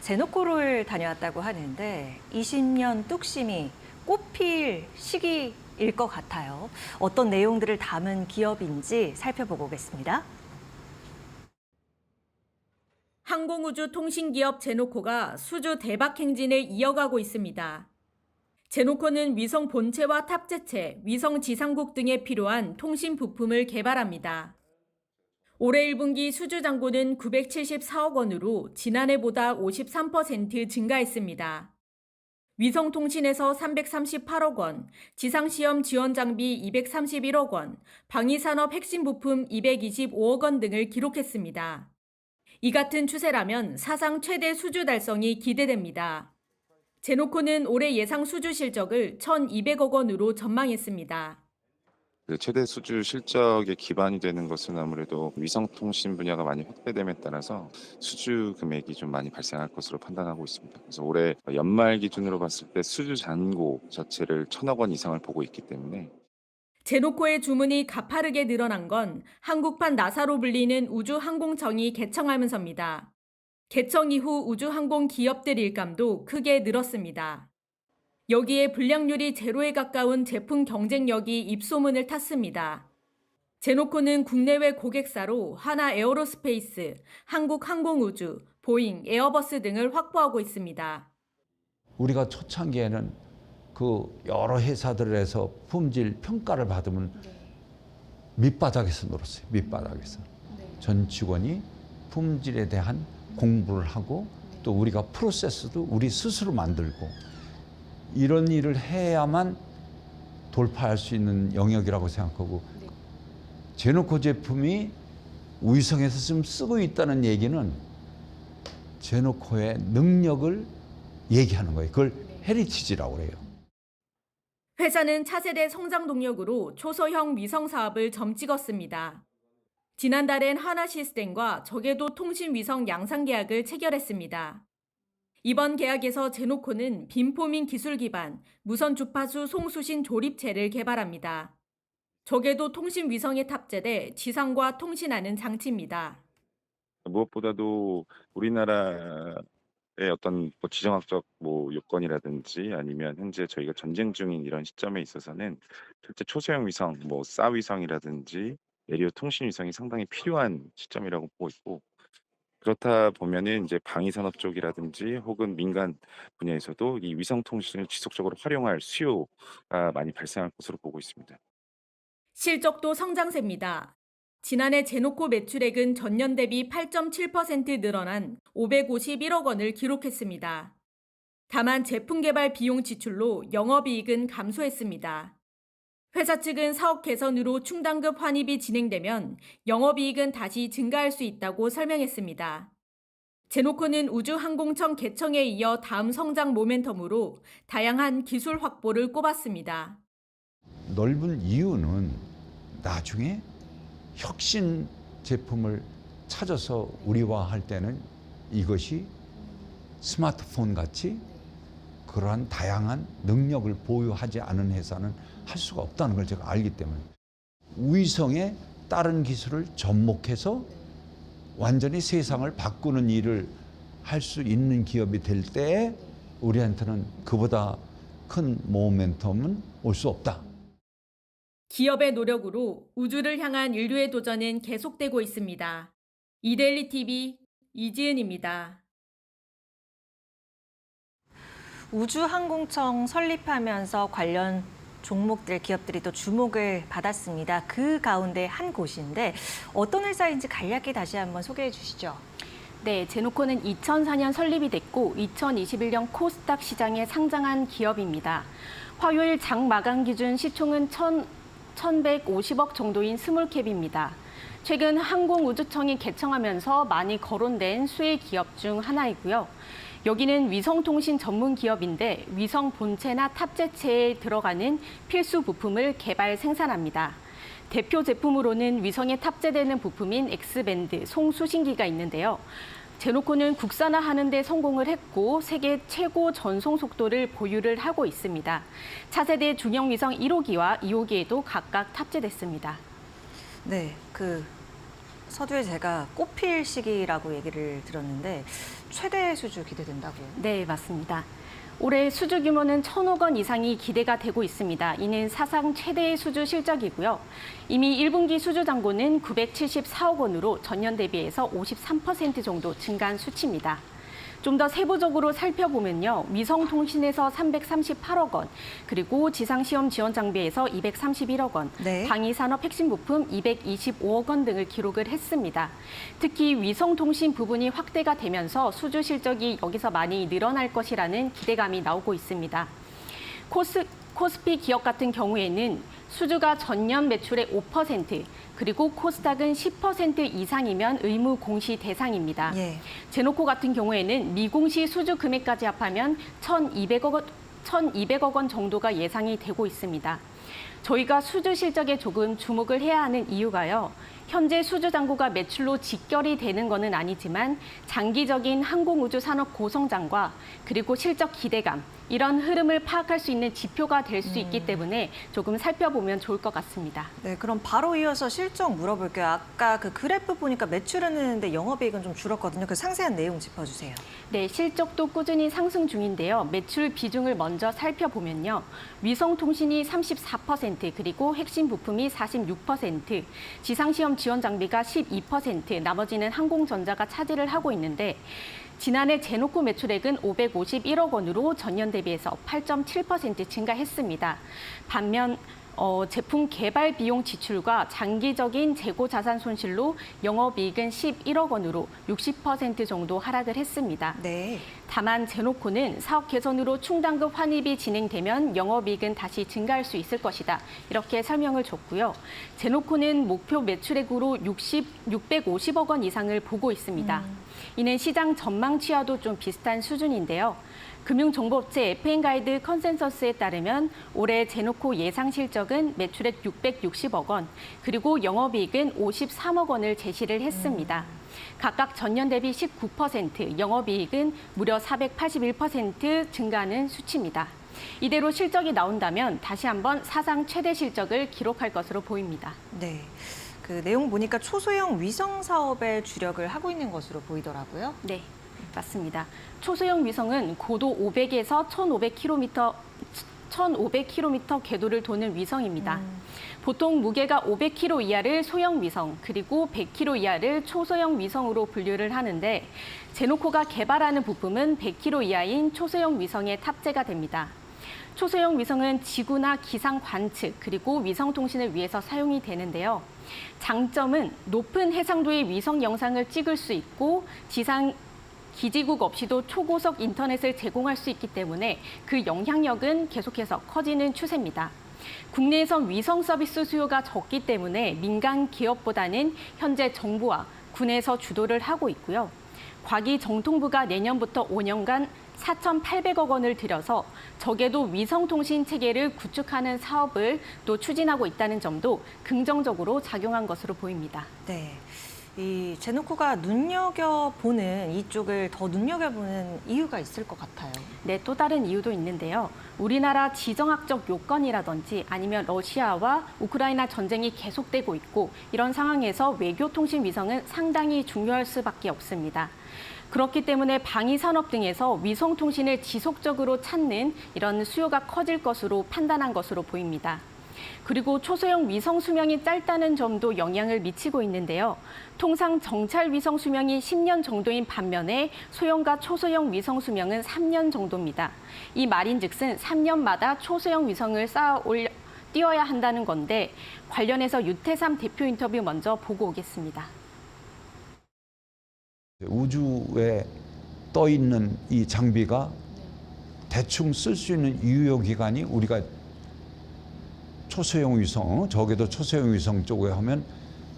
제노코를 다녀왔다고 하는데 20년 뚝심이 꽃필 시기일 것 같아요. 어떤 내용들을 담은 기업인지 살펴보고 오겠습니다. 항공우주통신기업 제노코가 수주 대박 행진을 이어가고 있습니다. 제노코는 위성 본체와 탑재체, 위성 지상국 등에 필요한 통신 부품을 개발합니다. 올해 1분기 수주 잔고는 974억 원으로 지난해보다 53% 증가했습니다. 위성통신에서 338억 원, 지상시험 지원 장비 231억 원, 방위산업 핵심 부품 225억 원 등을 기록했습니다. 이 같은 추세라면 사상 최대 수주 달성이 기대됩니다. 제노코는 올해 예상 수주 실적을 1,200억 원으로 전망했습니다. 최대 수주 실적의 기반이 되는 것은 아무래도 위성통신 분야가 많이 확대됨에 따라서 수주 금액이 좀 많이 발생할 것으로 판단하고 있습니다. 그래서 올해 연말 기준으로 봤을 때 수주 잔고 자체를 1,000억 원 이상을 보고 있기 때문에 제노코의 주문이 가파르게 늘어난 건 한국판 나사로 불리는 우주항공청이 개청하면서입니다. 개청 이후 우주항공 기업들 일감도 크게 늘었습니다. 여기에 불량률이 제로에 가까운 제품 경쟁력이 입소문을 탔습니다. 제노코는 국내외 고객사로 하나 에어로스페이스, 한국항공우주, 보잉, 에어버스 등을 확보하고 있습니다. 우리가 초창기에는 그 여러 회사들에서 품질 평가를 받으면 밑바닥에서 놀았어요. 밑바닥에서. 전 직원이 품질에 대한 공부를 하고 또 우리가 프로세스도 우리 스스로 만들고 이런 일을 해야만 돌파할 수 있는 영역이라고 생각하고 제노코 제품이 위성에서 지금 쓰고 있다는 얘기는 제노코의 능력을 얘기하는 거예요. 그걸 헤리티지라고 그래요. 회사는 차세대 성장 동력으로 초소형 위성 사업을 점 찍었습니다. 지난달엔 하나시스템과 저궤도 통신 위성 양산 계약을 체결했습니다. 이번 계약에서 제노코는 빔포밍 기술 기반 무선 주파수 송수신 조립체를 개발합니다. 저궤도 통신 위성에 탑재돼 지상과 통신하는 장치입니다. 무엇보다도 우리나라의 어떤 지정학적 요건이라든지 아니면 현재 저희가 전쟁 중인 이런 시점에 있어서는 실제 초소형 위성, 싸위성이라든지 레디오 통신 위성이 상당히 필요한 시점이라고 보고 있고 그렇다 보면은 이제 방위 산업 쪽이라든지 혹은 민간 분야에서도 이 위성 통신을 지속적으로 활용할 수요가 많이 발생할 것으로 보고 있습니다. 실적도 성장세입니다. 지난해 제노코 매출액은 전년 대비 8.7% 늘어난 551억 원을 기록했습니다. 다만 제품 개발 비용 지출로 영업이익은 감소했습니다. 회사 측은 사업 개선으로 충당급 환입이 진행되면 영업이익은 다시 증가할 수 있다고 설명했습니다. 제노코는 우주항공청 개청에 이어 다음 성장 모멘텀으로 다양한 기술 확보를 꼽았습니다. 넓은 이유는 나중에 혁신 제품을 찾아서 우리화할 때는 이것이 스마트폰 같이 그러한 다양한 능력을 보유하지 않은 회사는 할 수가 없다는 걸 제가 알기 때문에 위성에 다른 기술을 접목해서 완전히 세상을 바꾸는 일을 할 수 있는 기업이 될 때 우리한테는 그보다 큰 모멘텀은 올 수 없다. 기업의 노력으로 우주를 향한 인류의 도전은 계속되고 있습니다. 이데일리 TV 이지은입니다. 우주항공청 설립하면서 관련 종목들, 기업들이 또 주목을 받았습니다. 그 가운데 한 곳인데 어떤 회사인지 간략히 다시 한번 소개해 주시죠. 네, 제노코는 2004년 설립이 됐고 2021년 코스닥 시장에 상장한 기업입니다. 화요일 장 마감 기준 시총은 1,150억 정도인 스몰캡입니다. 최근 항공우주청이 개청하면서 많이 거론된 수혜 기업 중 하나이고요. 여기는 위성통신 전문 기업인데 위성 본체나 탑재체에 들어가는 필수 부품을 개발 생산합니다. 대표 제품으로는 위성에 탑재되는 부품인 X밴드 송수신기가 있는데요. 제노코는 국산화하는 데 성공을 했고 세계 최고 전송 속도를 보유를 하고 있습니다. 차세대 중형 위성 1호기와 2호기에도 각각 탑재됐습니다. 네, 서두에 제가 꽃필 시기라고 얘기를 들었는데 최대 수주 기대된다고요? 네, 맞습니다. 올해 수주 규모는 1,000억 원 이상이 기대가 되고 있습니다. 이는 사상 최대의 수주 실적이고요. 이미 1분기 수주 잔고는 974억 원으로 전년 대비해서 53% 정도 증가한 수치입니다. 좀 더 세부적으로 살펴보면요. 위성통신에서 338억 원, 그리고 지상시험 지원 장비에서 231억 원, 네. 방위산업 핵심 부품 225억 원 등을 기록을 했습니다. 특히 위성통신 부분이 확대가 되면서 수주 실적이 여기서 많이 늘어날 것이라는 기대감이 나오고 있습니다. 코스피 기업 같은 경우에는 수주가 전년 매출의 5%, 그리고 코스닥은 10% 이상이면 의무 공시 대상입니다. 예. 제노코 같은 경우에는 미공시 수주 금액까지 합하면 1,200억 원 정도가 예상이 되고 있습니다. 저희가 수주 실적에 조금 주목을 해야 하는 이유가요. 현재 수주 잔고가 매출로 직결이 되는 것은 아니지만 장기적인 항공우주 산업 고성장과 그리고 실적 기대감, 이런 흐름을 파악할 수 있는 지표가 될 수 있기 때문에 조금 살펴보면 좋을 것 같습니다. 네, 그럼 바로 이어서 실적 물어볼게요. 아까 그 그래프 보니까 매출은 했는데 영업이익은 좀 줄었거든요. 그 상세한 내용 짚어주세요. 네, 실적도 꾸준히 상승 중인데요. 매출 비중을 먼저 살펴보면요. 위성통신이 34%, 그리고 핵심 부품이 46%, 지상시험 지원 장비가 12%, 나머지는 항공전자가 차지를 하고 있는데 지난해 제노코 매출액은 551억 원으로 전년 대비해서 8.7% 증가했습니다. 반면 제품 개발 비용 지출과 장기적인 재고 자산 손실로 영업이익은 11억 원으로 60% 정도 하락을 했습니다. 네. 다만 제노코는 사업 개선으로 충당급 환입이 진행되면 영업이익은 다시 증가할 수 있을 것이다. 이렇게 설명을 줬고요. 제노코는 목표 매출액으로 650억 원 이상을 보고 있습니다. 이는 시장 전망치와도 좀 비슷한 수준인데요. 금융정보업체 FN가이드 컨센서스에 따르면 올해 제노코 예상 실적은 매출액 660억 원, 그리고 영업이익은 53억 원을 제시를 했습니다. 각각 전년 대비 19%, 영업이익은 무려 481% 증가하는 수치입니다. 이대로 실적이 나온다면 다시 한번 사상 최대 실적을 기록할 것으로 보입니다. 네. 그 내용 보니까 초소형 위성 사업에 주력을 하고 있는 것으로 보이더라고요. 네, 맞습니다. 초소형 위성은 고도 500에서 1,500km 궤도를 도는 위성입니다. 보통 무게가 500kg 이하를 소형 위성, 그리고 100kg 이하를 초소형 위성으로 분류를 하는데 제노코가 개발하는 부품은 100kg 이하인 초소형 위성에 탑재가 됩니다. 초소형 위성은 지구나 기상 관측, 그리고 위성 통신을 위해서 사용이 되는데요. 장점은 높은 해상도의 위성 영상을 찍을 수 있고 지상 기지국 없이도 초고속 인터넷을 제공할 수 있기 때문에 그 영향력은 계속해서 커지는 추세입니다. 국내에선 위성 서비스 수요가 적기 때문에 민간 기업보다는 현재 정부와 군에서 주도를 하고 있고요. 과기정통부가 내년부터 5년간 4,800억 원을 들여서 적외도 위성통신 체계를 구축하는 사업을 또 추진하고 있다는 점도 긍정적으로 작용한 것으로 보입니다. 네. 이 제노코가 눈여겨보는 이쪽을 더 눈여겨보는 이유가 있을 것 같아요. 네, 또 다른 이유도 있는데요. 우리나라 지정학적 요건이라든지 아니면 러시아와 우크라이나 전쟁이 계속되고 있고 이런 상황에서 외교통신 위성은 상당히 중요할 수밖에 없습니다. 그렇기 때문에 방위산업 등에서 위성통신을 지속적으로 찾는 이런 수요가 커질 것으로 판단한 것으로 보입니다. 그리고 초소형 위성 수명이 짧다는 점도 영향을 미치고 있는데요. 통상 정찰 위성 수명이 10년 정도인 반면에 소형과 초소형 위성 수명은 3년 정도입니다. 이 말인즉슨 3년마다 초소형 위성을 띄워야 한다는 건데 관련해서 유태삼 대표 인터뷰 먼저 보고 오겠습니다. 우주에 떠 있는 이 장비가 대충 쓸 수 있는 유효 기간이 우리가 초소형 위성, 적어도 초소형 위성 쪽에 하면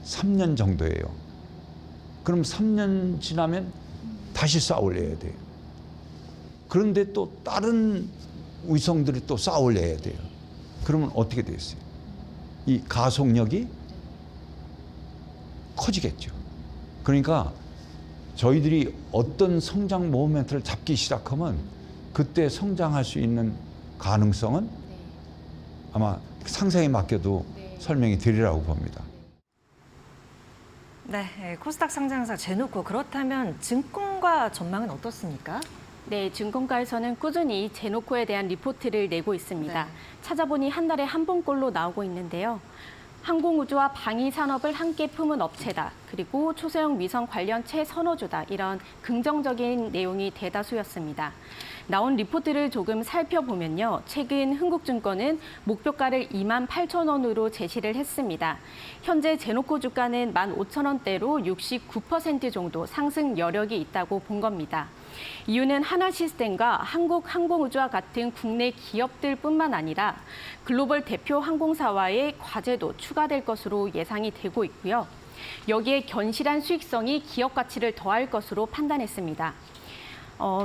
3년 정도예요. 그럼 3년 지나면 다시 쌓아 올려야 돼요. 그런데 또 다른 위성들이 또 쌓아 올려야 돼요. 그러면 어떻게 되겠어요? 이 가속력이 커지겠죠. 그러니까 저희들이 어떤 성장 모멘트를 잡기 시작하면 그때 성장할 수 있는 가능성은 아마 상상에 맡겨도 설명이 되리라고 봅니다. 네, 코스닥 상장사 제노코 그렇다면 증권가 전망은 어떻습니까? 네, 증권가에서는 꾸준히 제노코에 대한 리포트를 내고 있습니다. 네. 찾아보니 한 달에 한 번꼴로 나오고 있는데요. 항공우주와 방위산업을 함께 품은 업체다. 그리고 초소형 위성 관련 최선호주다. 이런 긍정적인 내용이 대다수였습니다. 나온 리포트를 조금 살펴보면요. 최근 흥국증권은 목표가를 28,000원으로 제시를 했습니다. 현재 제노코 주가는 15,000원대로 69% 정도 상승 여력이 있다고 본 겁니다. 이유는 하나시스템과 한국항공우주와 같은 국내 기업들뿐만 아니라 글로벌 대표 항공사와의 과제도 추가될 것으로 예상이 되고 있고요. 여기에 견실한 수익성이 기업 가치를 더할 것으로 판단했습니다.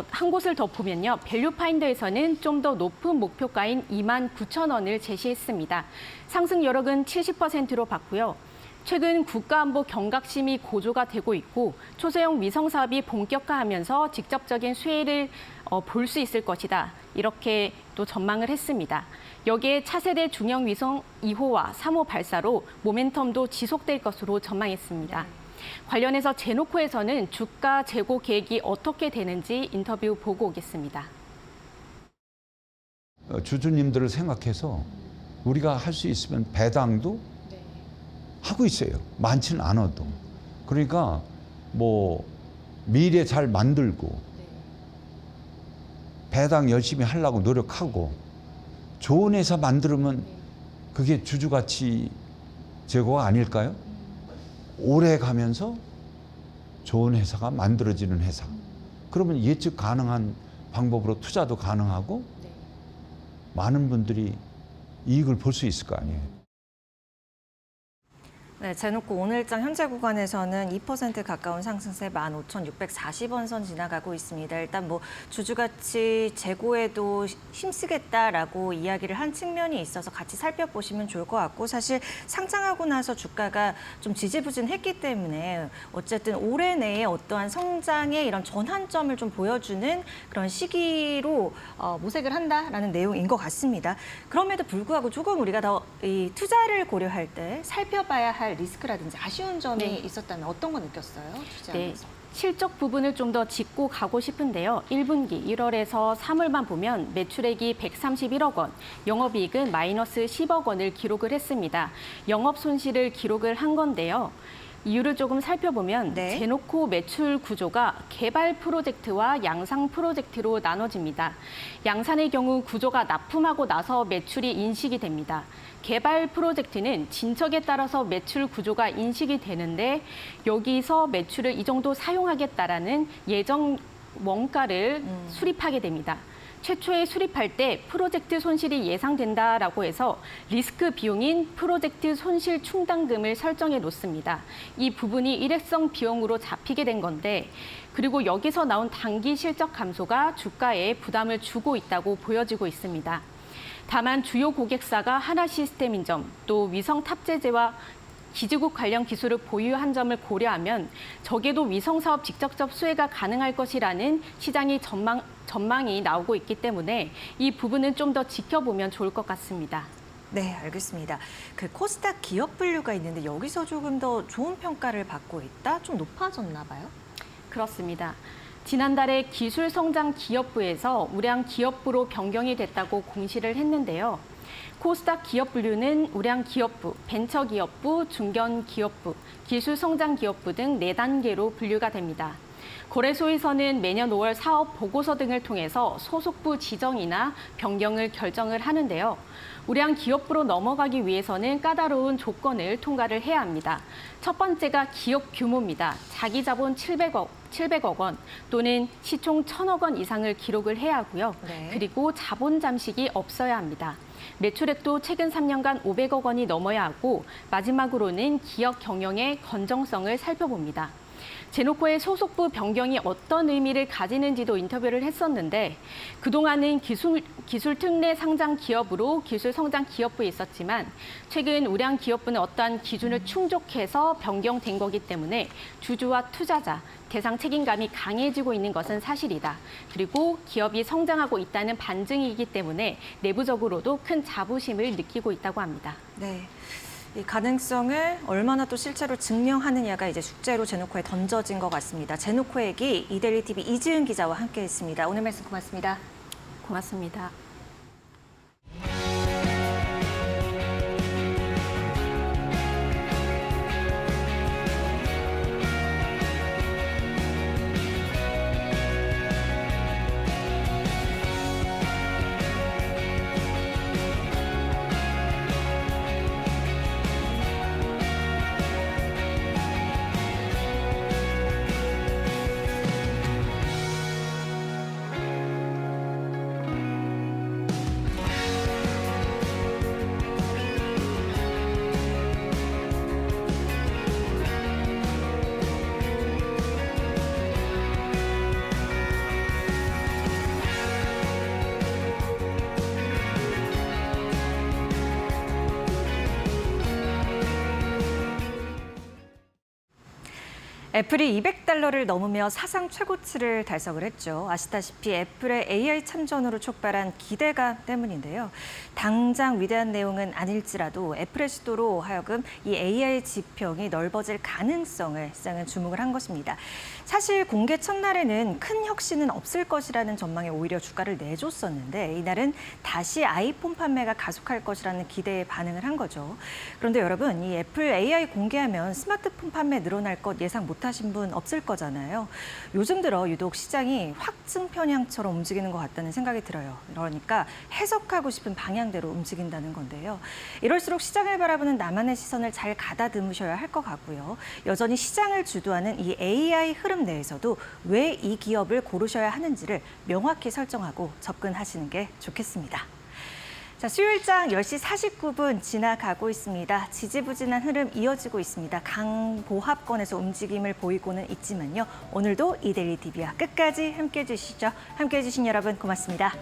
한 곳을 더 보면요. 밸류파인더에서는 좀 더 높은 목표가인 29,000원을 제시했습니다. 상승 여력은 70%로 봤고요. 최근 국가안보 경각심이 고조가 되고 있고 초소형 위성 사업이 본격화하면서 직접적인 수혜를 볼 수 있을 것이다. 이렇게 또 전망을 했습니다. 여기에 차세대 중형 위성 2호와 3호 발사로 모멘텀도 지속될 것으로 전망했습니다. 관련해서 제노코에서는 주가 재고 계획이 어떻게 되는지 인터뷰 보고 오겠습니다. 주주님들을 생각해서 우리가 할 수 있으면 배당도 하고 있어요. 많지는 않아도. 그러니까 뭐 미래 잘 만들고 배당 열심히 하려고 노력하고 좋은 회사 만들면 그게 주주가치 제고가 아닐까요? 오래 가면서 좋은 회사가 만들어지는 회사. 그러면 예측 가능한 방법으로 투자도 가능하고 많은 분들이 이익을 볼 수 있을 거 아니에요. 네, 제노코 오늘장 현재 구간에서는 2% 가까운 상승세 15,640원 선 지나가고 있습니다. 일단 뭐 주주가치 재고에도 힘쓰겠다라고 이야기를 한 측면이 있어서 같이 살펴보시면 좋을 것 같고 사실 상장하고 나서 주가가 좀 지지부진했기 때문에 어쨌든 올해 내에 어떠한 성장의 이런 전환점을 좀 보여주는 그런 시기로 모색을 한다라는 내용인 것 같습니다. 그럼에도 불구하고 조금 우리가 더 이 투자를 고려할 때 살펴봐야 할 리스크라든지 아쉬운 점이 있었다면 어떤 거 느꼈어요? 네. 실적 부분을 좀 더 짚고 가고 싶은데요. 1분기 1월에서 3월만 보면 매출액이 131억 원, 영업이익은 마이너스 10억 원을 기록을 했습니다. 영업 손실을 기록을 한 건데요. 이유를 조금 살펴보면 네. 제노코 매출 구조가 개발 프로젝트와 양산 프로젝트로 나눠집니다. 양산의 경우 구조가 납품하고 나서 매출이 인식이 됩니다. 개발 프로젝트는 진척에 따라서 매출 구조가 인식이 되는데 여기서 매출을 이 정도 사용하겠다라는 예정 원가를 수립하게 됩니다. 최초에 수립할 때 프로젝트 손실이 예상된다라고 해서 리스크 비용인 프로젝트 손실 충당금을 설정해 놓습니다. 이 부분이 일회성 비용으로 잡히게 된 건데 그리고 여기서 나온 단기 실적 감소가 주가에 부담을 주고 있다고 보여지고 있습니다. 다만 주요 고객사가 하나시스템인점 또 위성 탑재재와 기지국 관련 기술을 보유한 점을 고려하면 적게도 위성 사업 직접적 수혜가 가능할 것이라는 시장의 전망이 나오고 있기 때문에 이 부분은 좀 더 지켜보면 좋을 것 같습니다. 네, 알겠습니다. 그 코스닥 기업 분류가 있는데 여기서 조금 더 좋은 평가를 받고 있다? 좀 높아졌나 봐요? 그렇습니다. 지난달에 기술 성장 기업부에서 우량 기업부로 변경이 됐다고 공시를 했는데요. 코스닥 기업 분류는 우량 기업부, 벤처 기업부, 중견 기업부, 기술 성장 기업부 등 4단계로 분류가 됩니다. 거래소에서는 매년 5월 사업 보고서 등을 통해서 소속부 지정이나 변경을 결정을 하는데요. 우량 기업부로 넘어가기 위해서는 까다로운 조건을 통과를 해야 합니다. 첫 번째가 기업 규모입니다. 자기 자본 700억 원 또는 시총 1,000억 원 이상을 기록을 해야 하고요. 네. 그리고 자본 잠식이 없어야 합니다. 매출액도 최근 3년간 500억 원이 넘어야 하고 마지막으로는 기업 경영의 건정성을 살펴봅니다. 제노코의 소속부 변경이 어떤 의미를 가지는지도 인터뷰를 했었는데 그동안은 기술 특례 상장 기업으로 기술 성장 기업부에 있었지만 최근 우량 기업부는 어떠한 기준을 충족해서 변경된 거기 때문에 주주와 투자자, 대상 책임감이 강해지고 있는 것은 사실이다. 그리고 기업이 성장하고 있다는 반증이기 때문에 내부적으로도 큰 자부심을 느끼고 있다고 합니다. 네. 이 가능성을 얼마나 또 실제로 증명하느냐가 이제 숙제로 제노코에 던져진 것 같습니다. 제노코 얘기 이데일리 TV 이지은 기자와 함께했습니다. 오늘 말씀 고맙습니다. 고맙습니다. 애플이 $200를 넘으며 사상 최고치를 달성을 했죠. 아시다시피 애플의 AI 참전으로 촉발한 기대감 때문인데요. 당장 위대한 내용은 아닐지라도 애플의 시도로 하여금 이 AI 지평이 넓어질 가능성을 시장은 주목을 한 것입니다. 사실 공개 첫날에는 큰 혁신은 없을 것이라는 전망에 오히려 주가를 내줬었는데 이날은 다시 아이폰 판매가 가속할 것이라는 기대에 반응을 한 거죠. 그런데 여러분, 이 애플 AI 공개하면 스마트폰 판매 늘어날 것 예상 못하신 분 없을 거잖아요. 요즘 들어 유독 시장이 확증 편향처럼 움직이는 것 같다는 생각이 들어요. 그러니까 해석하고 싶은 방향대로 움직인다는 건데요. 이럴수록 시장을 바라보는 나만의 시선을 잘 가다듬으셔야 할 것 같고요. 여전히 시장을 주도하는 이 AI 흐름 내에서도 왜 이 기업을 고르셔야 하는지를 명확히 설정하고 접근하시는 게 좋겠습니다. 자, 수요일장 10시 49분 지나가고 있습니다. 지지부진한 흐름 이어지고 있습니다. 강보합권에서 움직임을 보이고는 있지만요. 오늘도 이데일리 TV와 끝까지 함께해 주시죠. 함께해 주신 여러분 고맙습니다.